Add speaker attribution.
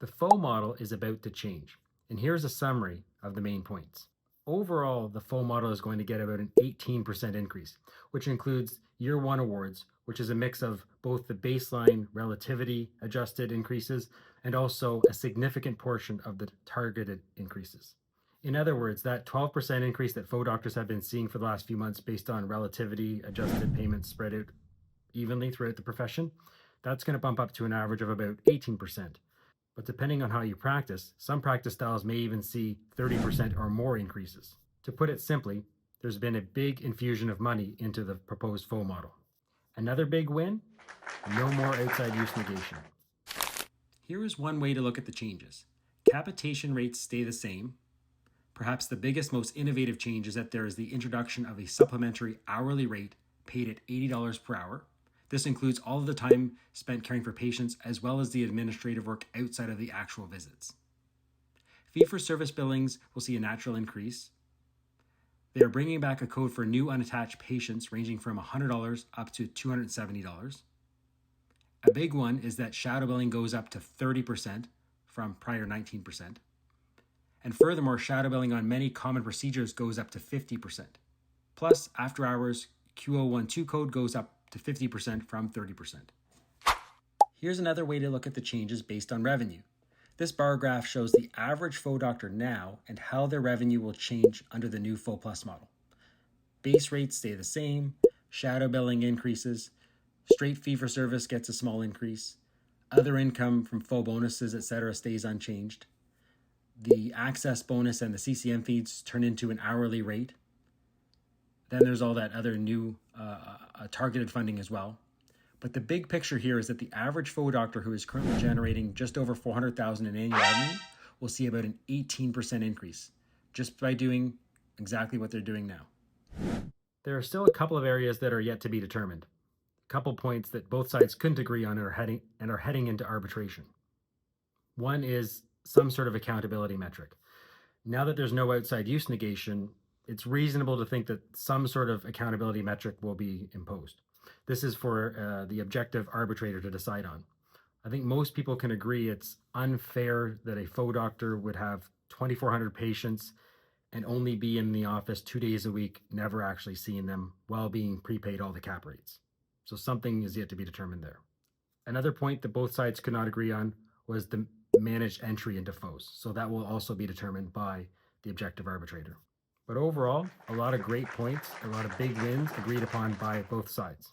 Speaker 1: The FHO model is about to change, and here's a summary of the main points. Overall, the FHO model is going to get about an 18% increase, which includes year one awards, which is a mix of both the baseline relativity adjusted increases and also a significant portion of the targeted increases. In other words, that 12% increase that FHO doctors have been seeing for the last few months based on relativity adjusted payments spread out evenly throughout the profession, that's going to bump up to an average of about 18%. But depending on how you practice, some practice styles may even see 30% or more increases. To put it simply, there's been a big infusion of money into the proposed FHO model. Another big win? No more outside use negation. Here is one way to look at the changes. Capitation rates stay the same. Perhaps the biggest, most innovative change is that there is the introduction of a supplementary hourly rate paid at $80 per hour. This includes all of the time spent caring for patients as well as the administrative work outside of the actual visits. Fee-for-service billings will see a natural increase. They are bringing back a code for new unattached patients ranging from $100 up to $270. A big one is that shadow billing goes up to 30% from prior 19%. And furthermore, shadow billing on many common procedures goes up to 50%. Plus, after hours, Q012 code goes up to 50% from 30%. Here's another way to look at the changes based on revenue. This bar graph shows the average FHO doctor now and how their revenue will change under the new FHO Plus model. Base rates stay the same, shadow billing increases, straight fee-for-service gets a small increase, other income from FHO bonuses, etc. stays unchanged. The access bonus and the CCM feeds turn into an hourly rate. Then there's all that other new targeted funding as well. But the big picture here is that the average FHO doctor who is currently generating just over $400,000 in annual revenue will see about an 18% increase just by doing exactly what they're doing now. There are still a couple of areas that are yet to be determined. A couple points that both sides couldn't agree on and are heading into arbitration. One is some sort of accountability metric. Now that there's no outside use negation, it's reasonable to think that some sort of accountability metric will be imposed. This is for the objective arbitrator to decide on. I think most people can agree it's unfair that a FHO doctor would have 2,400 patients and only be in the office 2 days a week, never actually seeing them while being prepaid all the cap rates. So something is yet to be determined there. Another point that both sides could not agree on was the managed entry into FHOs. So that will also be determined by the objective arbitrator. But overall, a lot of great points, a lot of big wins agreed upon by both sides.